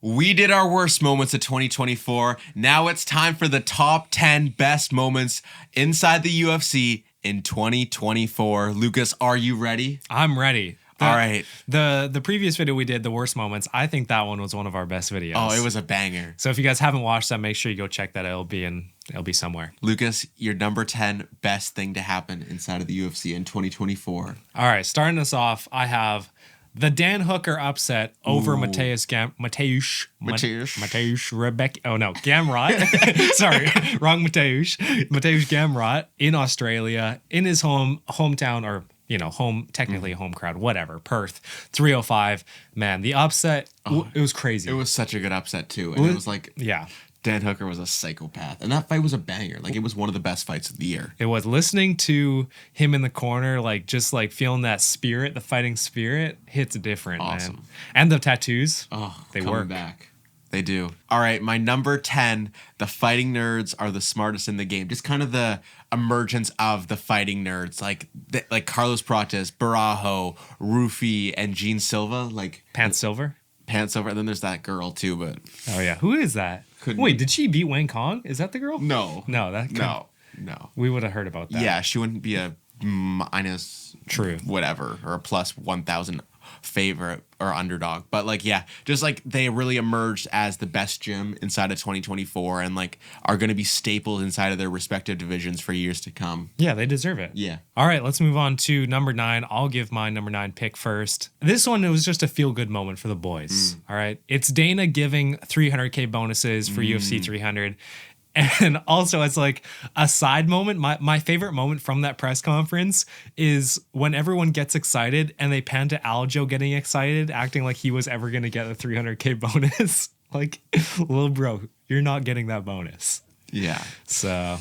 We did our worst moments of 2024. Now it's time for the top 10 best moments inside the UFC in 2024. Lucas, are you ready? I'm ready. All right. The previous video we did, the worst moments, I think that one was one of our best videos. Oh, it was a banger. So if you guys haven't watched that, make sure you go check that. It'll be somewhere. Lucas, your number 10 best thing to happen inside of the UFC in 2024. All right, starting us off, I have the Dan Hooker upset over Mateusz Rebecca. Oh no, Gamrot. Sorry, wrong Mateusz Gamrot in Australia in his hometown, or technically a home crowd, whatever. Perth, 305. Man, the upset, it was crazy. It was such a good upset too, and it was like, yeah. Dan Hooker was a psychopath, and that fight was a banger. Like, it was one of the best fights of the year. It was. Listening to him in the corner, just feeling that spirit, the fighting spirit, hits different, awesome. Man. And the tattoos, they work. Back. They do. All right, my number 10, the fighting nerds are the smartest in the game. Just kind of the emergence of the fighting nerds, like Carlos Prates, Barajo, Rufy, and Gene Silva. Pants Silver, and then there's that girl too, but... Oh, yeah. Who is that? Wait, did she beat Wang Kong? Is that the girl? No. No. We would have heard about that. Yeah, she wouldn't be a minus... True. Whatever, or a plus 1,000 favorite or underdog. But, they really emerged as the best gym inside of 2024 and, are going to be staples inside of their respective divisions for years to come. Yeah, they deserve it. Yeah. All right, let's move on to number 9. I'll give my number 9 pick first. This one, it was just a feel-good moment for the boys. All right? It's Dana giving 300K bonuses for UFC 300. And also, it's a side moment. My favorite moment from that press conference is when everyone gets excited and they pan to Aljo getting excited, acting like he was ever going to get a 300K bonus. Little bro, you're not getting that bonus. Yeah. So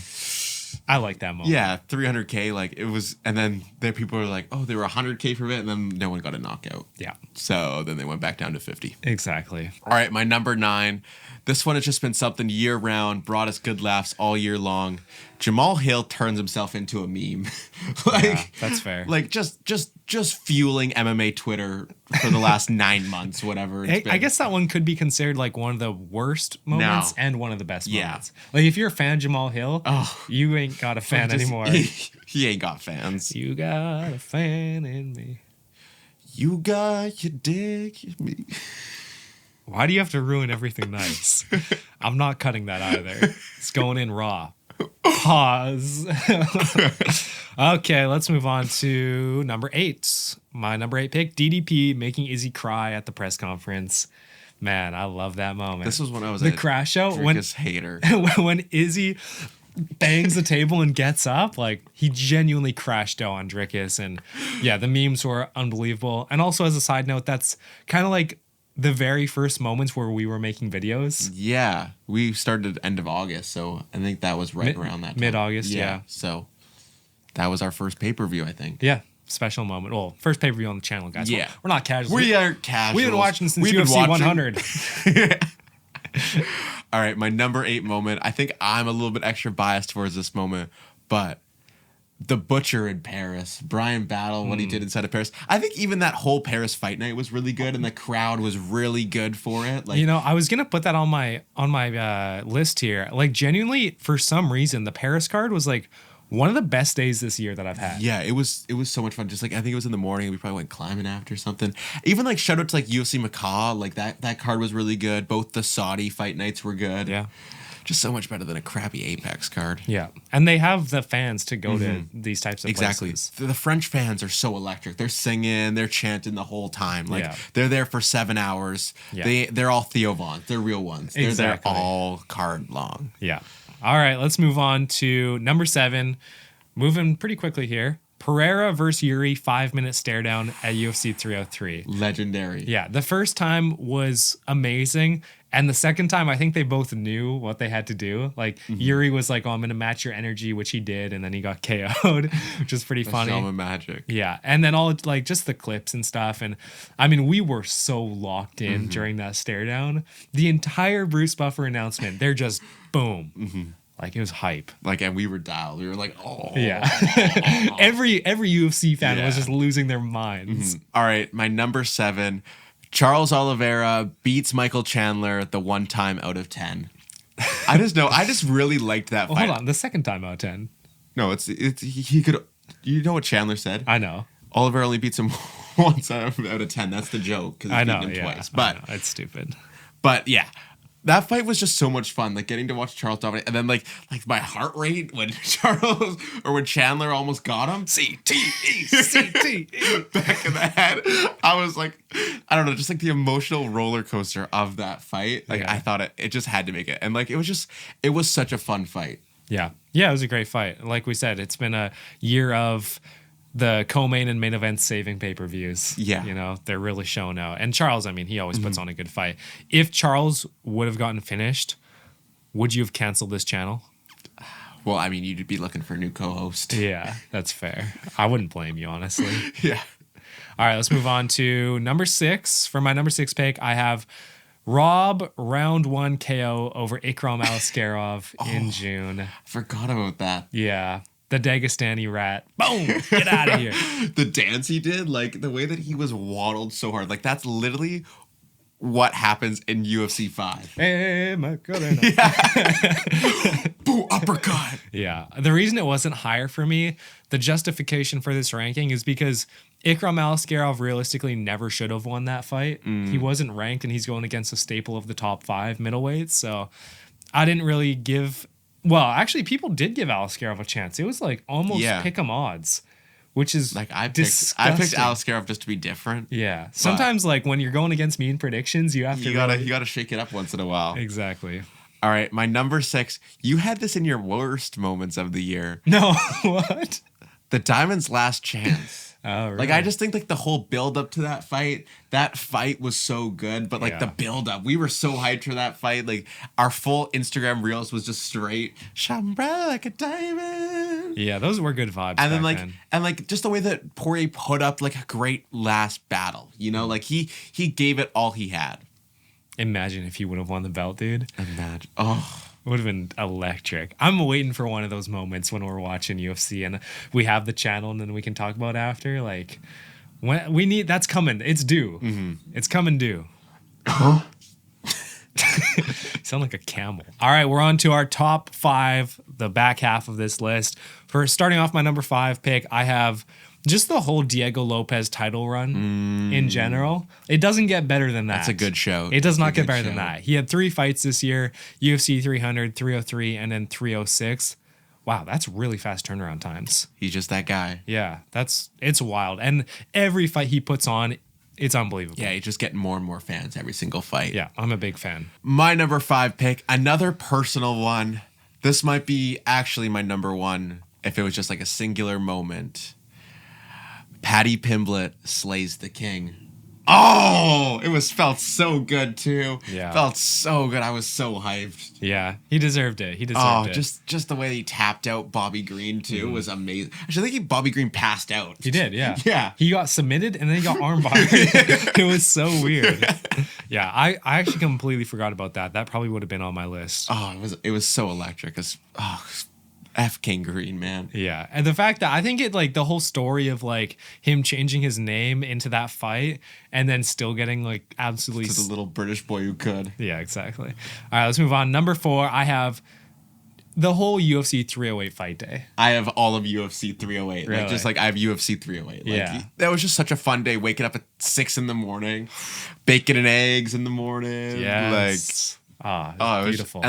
I like that moment. Yeah, 300K, it was, and then there people were like, oh, they were 100K for it, and then no one got a knockout. Yeah. So then they went back down to 50. Exactly. All right, my number 9. This one has just been something year round, brought us good laughs all year long. Jamal Hill turns himself into a meme. Yeah, that's fair. Just fueling MMA Twitter for the last 9 months, whatever it's been. I guess that one could be considered one of the worst moments and one of the best moments. If you're a fan of Jamal Hill, you ain't got a fan anymore. He ain't got fans. You got a fan in me. You got your dick in me. Why do you have to ruin everything nice? I'm not cutting that either. It's going in raw. Pause. Okay, let's move on to number 8. My number 8 pick, DDP making Izzy cry at the press conference. Man, I love that moment. This was when I was the crash show. Hater. When Izzy bangs the table and gets up, he genuinely crashed out on Drickus. And yeah, the memes were unbelievable. And also, as a side note, that's kind of the very first moments where we were making videos. Yeah, we started at end of August, so I think that was right around that time. Mid-August, yeah. So that was our first pay-per-view, I think. Yeah, special moment. Well, first pay-per-view on the channel, guys. Yeah. We're not casuals. We are casuals. We've been watching since UFC 100. All right, my number 8 moment. I think I'm a little bit extra biased towards this moment, but the Butcher in Paris, Brian Battle, what he did inside of Paris. I think even that whole Paris fight night was really good, and the crowd was really good for it. I was gonna put that on my list here. Genuinely, for some reason, the Paris card was one of the best days this year that I've had. Yeah, it was so much fun. Just I think it was in the morning. We probably went climbing after something. Even shout out to UFC Macau. That card was really good. Both the Saudi fight nights were good. Yeah. Just so much better than a crappy Apex card. Yeah. And they have the fans to go to these types of places. The French fans are so electric. They're singing, they're chanting the whole time. They're there for 7 hours. Yeah. They're all Theo Vaughn. They're real ones. They're there all card long. Yeah. All right, let's move on to number 7. Moving pretty quickly here. Pereira versus Yuri 5-minute stare down at UFC 303. Legendary. Yeah, the first time was amazing. And the second time, I think they both knew what they had to do. Yuri was like, oh, I'm going to match your energy, which he did. And then he got KO'd, which is pretty funny. Shaman magic. Yeah. And then all just the clips and stuff. And I mean, we were so locked in during that stare down. The entire Bruce Buffer announcement, they're just boom. It was hype. And we were dialed. We were like, oh. Yeah. every UFC fan was just losing their minds. All right. My number 7. Charles Oliveira beats Michael Chandler the 1 time out of 10. I just really liked that fight. Hold on, the second time out of 10. No, it's he could. You know what Chandler said? I know. Oliver only beats him 1 time out of 10. That's the joke because he's beaten him twice. But it's stupid. But yeah, that fight was just so much fun. Like getting to watch Charles dominate, and then like my heart rate when when Chandler almost got him. CTE back in the head. I was like, I don't know, just like the emotional roller coaster of that fight. Like I thought it just had to make it, and like it was such a fun fight. Yeah, it was a great fight. Like we said, it's been a year of the co-main and main event saving pay-per-views. Yeah. You know, they're really showing out. And Charles, I mean, he always puts on a good fight. If Charles would have gotten finished, would you have canceled this channel? Well, I mean, you'd be looking for a new co-host. Yeah, that's fair. I wouldn't blame you, honestly. Yeah. All right, let's move on to number 6. For my number 6 pick, I have Rob round 1 KO over Ikram Aliskerov in June. I forgot about that. Yeah. The Dagestani rat. Boom! Get out of here. The dance he did, like the way that he was waddled so hard, like that's literally what happens in UFC 5. Hey, Macarena. Boom, uppercut. Yeah. The reason it wasn't higher for me, the justification for this ranking is because Ikram Aliskerov realistically never should have won that fight. He wasn't ranked, and he's going against a staple of the top 5 middleweights. So I didn't really give... Well, actually, people did give Aliskerov a chance. It was like almost pick 'em odds, which is like I picked Aliskerov just to be different. Yeah, sometimes like when you're going against me in predictions, you have to you gotta shake it up once in a while. Exactly. All right, my number 6. You had this in your worst moments of the year. No, what? The Diamond's Last Chance. Oh, really? Like I just think like the whole build up to that fight was so good, but like the build up, we were so hyped for that fight. Like our full Instagram reels was just straight shine bright like a diamond. Yeah, those were good vibes. And then just the way that Poirier put up like a great last battle, you know, like he gave it all he had. Imagine if he would have won the belt, dude. Imagine. It would have been electric. I'm waiting for one of those moments when we're watching UFC and we have the channel and then we can talk about after. Like, when we need, that's coming. It's due. It's coming due. You sound like a camel. All right, we're on to our top 5, the back half of this list. For starting off my number 5 pick, I have just the whole Diego Lopez title run in general. It doesn't get better than that. That's a good show. It does not get better than that. He had 3 fights this year, UFC 300, 303, and then 306. Wow, that's really fast turnaround times. He's just that guy. Yeah, it's wild. And every fight he puts on, it's unbelievable. Yeah, he's just getting more and more fans every single fight. Yeah, I'm a big fan. My number 5 pick, another personal one. This might be actually my number 1 if it was just like a singular moment. Paddy Pimblett slays the king. Oh, it felt so good too. Yeah, felt so good. I was so hyped. Yeah, he deserved it. He deserved it. Just the way he tapped out Bobby Green too was amazing. Actually, I think Bobby Green passed out. He did. Yeah. Yeah. He got submitted and then he got armbarred. It was so weird. Yeah, I actually completely forgot about that. That probably would have been on my list. Oh, it was so electric. F King Green, man. Yeah. And the fact that I think the whole story of like him changing his name into that fight and then still getting like absolutely to the little British boy who could. Yeah, exactly. All right, let's move on. Number 4, I have the whole UFC 308 fight day. I have all of UFC 308. Really? I have UFC 308. Yeah. That was just such a fun day, waking up at 6 a.m, bacon and eggs in the morning. Yes. It was beautiful.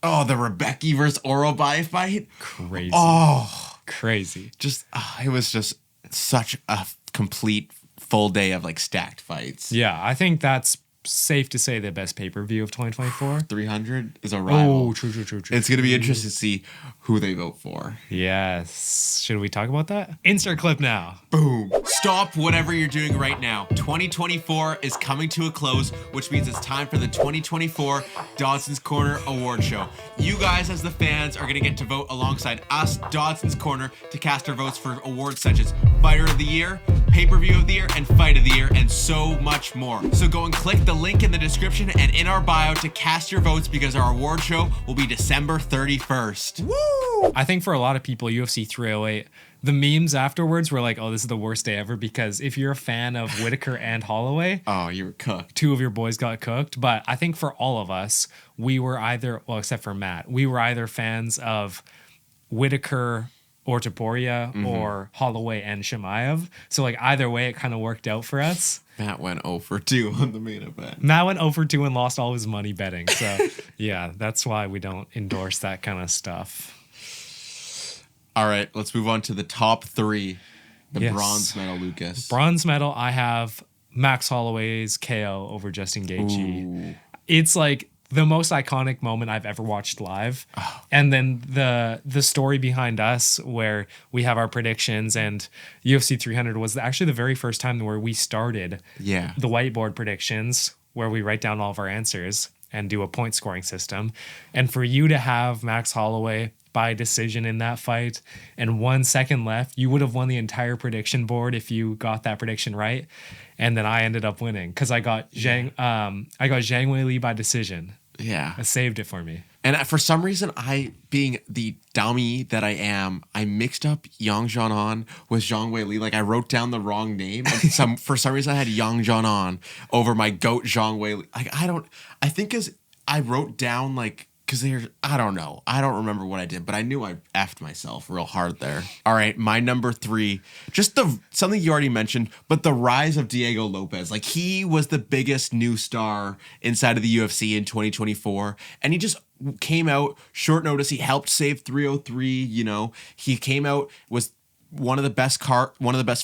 The Rebecca versus Orobai fight. Crazy. Oh, crazy. It was just such a complete full day of like stacked fights. Yeah, I think that's safe to say the best pay-per-view of 2024. 300 is a rival. Oh, true. It's going to be interesting to see who they vote for. Yes. Should we talk about that? Insert clip now. Boom. Stop whatever you're doing right now. 2024 is coming to a close, which means it's time for the 2024 Dodson's Corner Award Show. You guys, as the fans, are going to get to vote alongside us, Dodson's Corner, to cast our votes for awards such as Fighter of the Year, Pay-Per-View of the Year, and Fight of the Year, and so much more. So go and click the link in the description and in our bio to cast your votes because our award show will be December 31st. Woo! I think for a lot of people, UFC 308 The memes afterwards were like, oh, this is the worst day ever, because if you're a fan of Whitaker and Holloway, Oh, you were cooked. two of your boys got cooked. But I think for all of us, we were either, well, except for Matt, we were either fans of Whitaker or Taporia or Holloway and Shemaev. So like either way, it kind of worked out for us. Matt went 0 for 2 on the main event. Matt went 0 for 2 and lost all his money betting. So yeah, that's why we don't endorse that kind of stuff. All right, let's move on to the top 3. The Yes. bronze medal, Lucas. Bronze medal, I have Max Holloway's KO over Justin Gaethje. Ooh. It's like the most iconic moment I've ever watched live. And then the story behind us, where we have our predictions, and UFC 300 was actually the very first time where we started Yeah. the whiteboard predictions, where we write down all of our answers and do a point scoring system. And for you to have Max Holloway by decision in that fight and 1 second left, you would have won the entire prediction board if you got that prediction right. And then I ended up winning because I got Zhang Weili by decision. Yeah. It saved it for me. And for some reason, I, being the dummy that I am, I mixed up Yang Jianan with Zhang Weili. Like, I wrote down the wrong name. And for some reason, I had Yang Jianan over my goat Zhang Weili. Like, I think because I wrote down, like, because I don't know. I don't remember what I did, but I knew I effed myself real hard there. All right, my number 3, just something you already mentioned, but the rise of Diego Lopez. Like, he was the biggest new star inside of the UFC in 2024, and he just came out short notice. He helped save 303. You know, he came out, was one of the best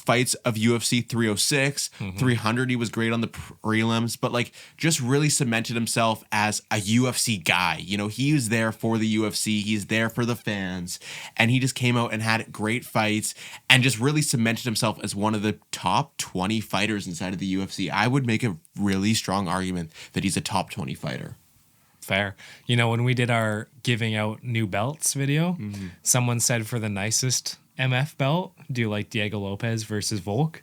fights of UFC 306, 300. He was great on the prelims, but like just really cemented himself as a UFC guy. You know, he was there for the UFC. He's there for the fans, and he just came out and had great fights and just really cemented himself as one of the top 20 fighters inside of the UFC. I would make a really strong argument that he's a top 20 fighter. Fair. You know, when we did our giving out new belts video, someone said for the nicest MF belt, do like Diego Lopez versus Volk,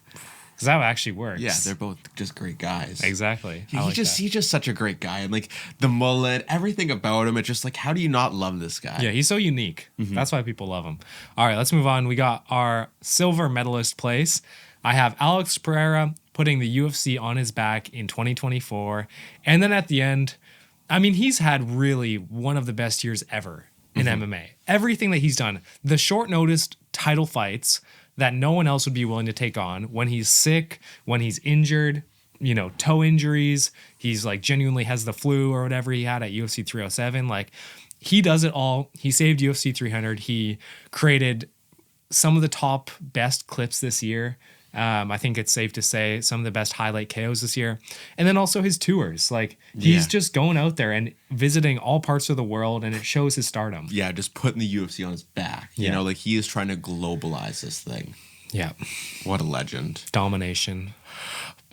because that actually works. Yeah, they're both just great guys. Exactly. He's just such a great guy, and like the mullet, everything about him. It's just like, how do you not love this guy? Yeah, he's so unique. That's why people love him. All right, let's move on. We got our silver medalist place. I have Alex Pereira putting the UFC on his back in 2024, and then at the end, I mean, he's had really one of the best years ever in MMA. Everything that he's done, the short notice title fights that no one else would be willing to take on, when he's sick, when he's injured, you know, toe injuries, he's like genuinely has the flu or whatever he had at UFC 307. Like, he does it all. He saved UFC 300. He created some of the top best clips this year. I think it's safe to say some of the best highlight KOs this year. And then also his tours. Like, he's just going out there and visiting all parts of the world, and it shows his stardom. Yeah, just putting the UFC on his back. You know, like, he is trying to globalize this thing. Yeah. What a legend. Domination.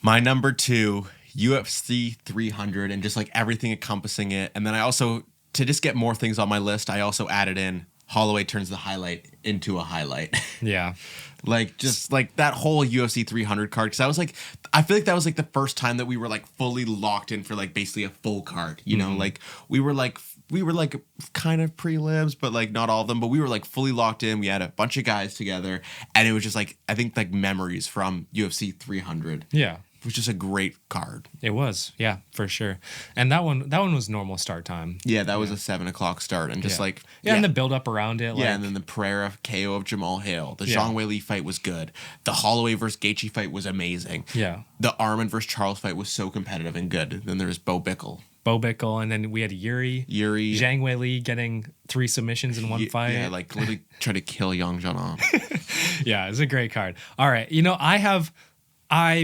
My number 2, UFC 300, and just like everything encompassing it. And then I also, to just get more things on my list, I also added in Holloway turns the highlight into a highlight. Yeah. Like, just like that whole UFC 300 card. Because I feel like that was like the first time that we were like fully locked in for like basically a full card. You know, like we were like kind of prelims, but like not all of them. But we were like fully locked in. We had a bunch of guys together, and it was just like, I think like memories from UFC 300. Yeah. It was just a great card. It was. Yeah, for sure. And that one was normal start time. Yeah, that was a 7:00 start, and just like and the build up around it. Yeah, and then the Pereira KO of Jamal Hill. The Zhang Weili fight was good. The Holloway versus Gaethje fight was amazing. Yeah. The Arman versus Charles fight was so competitive and good. Then there was Bo Bickle, and then we had Yuri. Zhang Weili getting 3 submissions in one fight. Yeah, like literally trying to kill Yang Jianan. Yeah, it's a great card. All right, you know,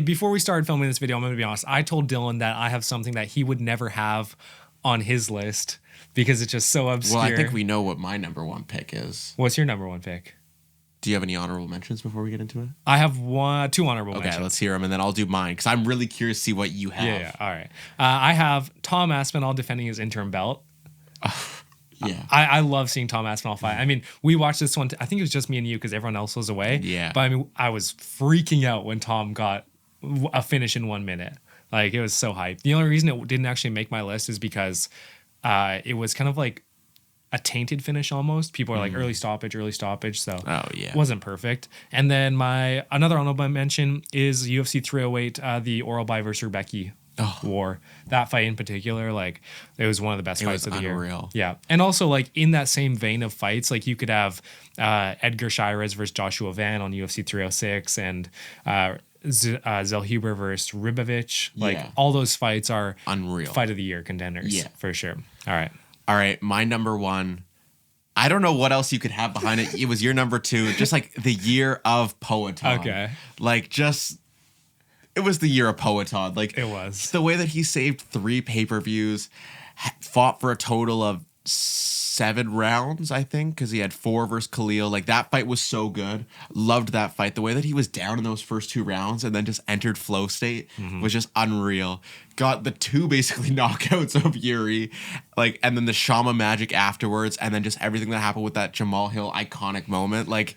before we started filming this video, I'm going to be honest, I told Dylan that I have something that he would never have on his list because it's just so obscure. Well, I think we know what my number 1 pick is. What's your number 1 pick? Do you have any honorable mentions before we get into it? I have 2 honorable mentions. Okay, let's hear them, and then I'll do mine because I'm really curious to see what you have. Yeah, all right. I have Tom Aspinall defending his interim belt. Yeah. I love seeing Tom Aspinall fight. I mean, we watched this one. I think it was just me and you because everyone else was away. Yeah. But I mean, I was freaking out when Tom got a finish in 1 minute. Like, it was so hyped. The only reason it didn't actually make my list is because it was kind of like a tainted finish almost. People are like early stoppage. So yeah. wasn't perfect. And then my another honorable mention is UFC 308, the Oralby versus Rebecca war. That fight in particular, like it was one of the best fights of the year. Yeah. And also like in that same vein of fights, like you could have Edgar Shirez versus Joshua Van on UFC 306 and Zellhuber versus Ribovic. Like all those fights are unreal. Fight of the year contenders. Yeah. For sure. All right. My number one. I don't know what else you could have behind it. It was your number two. Just like the year of Poetan. Okay. Like just. It was the year of Poetan. Like it was. The way that he saved 3 pay-per-views, fought for a total of 7 rounds, I think, because he had 4 versus Khalil. Like that fight was so good. Loved that fight. The way that he was down in those first 2 rounds and then just entered flow state was just unreal. Got the 2 basically knockouts of Yuri, like, and then the Shama magic afterwards, and then just everything that happened with that Jamal Hill iconic moment. Like,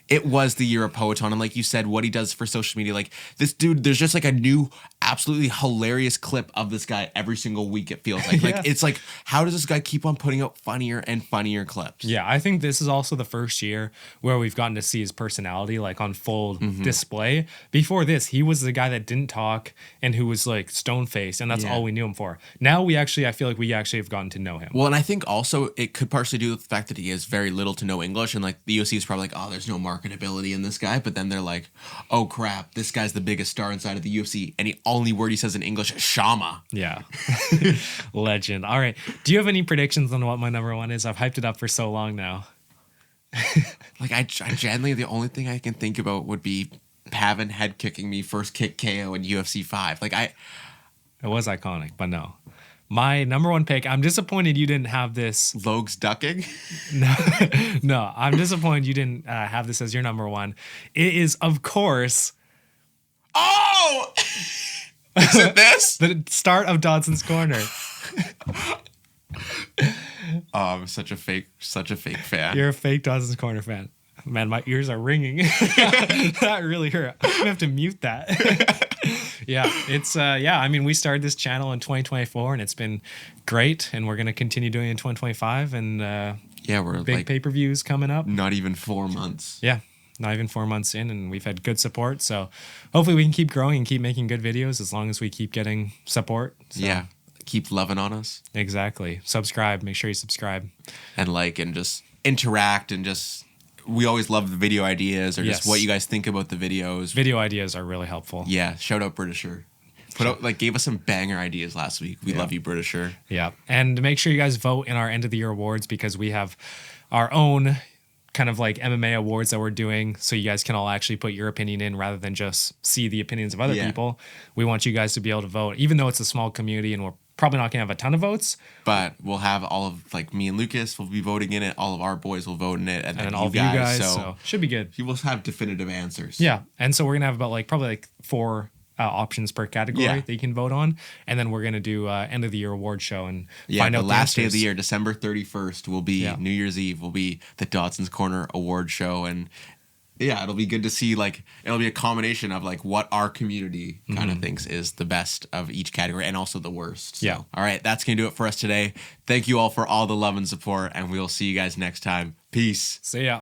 it was the year of Poetan, and like you said, what he does for social media, like this dude, there's just like a new, absolutely hilarious clip of this guy every single week. It feels like, like it's like, how does this guy keep on putting out funnier and funnier clips? Yeah, I think this is also the first year where we've gotten to see his personality like on full display. Before this, he was the guy that didn't talk and who was like stone faced, and that's all we knew him for. Now I feel like we actually have gotten to know him. Well, and I think also it could partially do with the fact that he has very little to no English, and like the UFC is probably like, oh, there's no marketability in this guy, but then they're like, oh crap, this guy's the biggest star inside of the UFC, and the only word he says in English is Shama. Yeah. Legend. All right. Do you have any predictions on what my number one is? I've hyped it up for so long now. Like I genuinely, the only thing I can think about would be Pavin head kicking me first kick KO in UFC 5. Like it was iconic, but no. My number one pick, I'm disappointed you didn't have this. Logue's ducking? No, I'm disappointed you didn't have this as your number one. It is, of course... Oh! Is it this? The start of Dodson's Corner. Oh, I'm such a fake fan. You're a fake Dodson's Corner fan. Man, my ears are ringing. That really hurt. I'm gonna have to mute that. Yeah, it's I mean, we started this channel in 2024 and it's been great, and we're gonna continue doing it in 2025, and we're big like pay-per-views coming up. Not even 4 months. Yeah. Not even 4 months in, and we've had good support. So hopefully we can keep growing and keep making good videos as long as we keep getting support. So. Yeah. Keep loving on us. Exactly. Subscribe. Make sure you subscribe. And like, and just interact, and just, we always love the video ideas, or just what you guys think about the videos. Video ideas are really helpful. Yeah. Shout out Britisher. Gave us some banger ideas last week. We love you, Britisher. Yeah. And make sure you guys vote in our end of the year awards, because we have our own kind of like MMA awards that we're doing, so you guys can all actually put your opinion in rather than just see the opinions of other people. We want you guys to be able to vote, even though it's a small community and we're probably not gonna have a ton of votes, but we'll have all of, like, me and Lucas will be voting in it, all of our boys will vote in it, and then all of you guys, so should be good. You will have definitive answers. Yeah. And so we're gonna have about probably 4 options per category that you can vote on, and then we're gonna do end of the year award show and find out the last day of the year, December 31st will be New Year's Eve, will be the Dodson's Corner award show, and it'll be good to see, like, it'll be a combination of like what our community kind of thinks is the best of each category and also the worst. So, all right, that's gonna do it for us today. Thank you all for all the love and support, and we'll see you guys next time. Peace. See ya.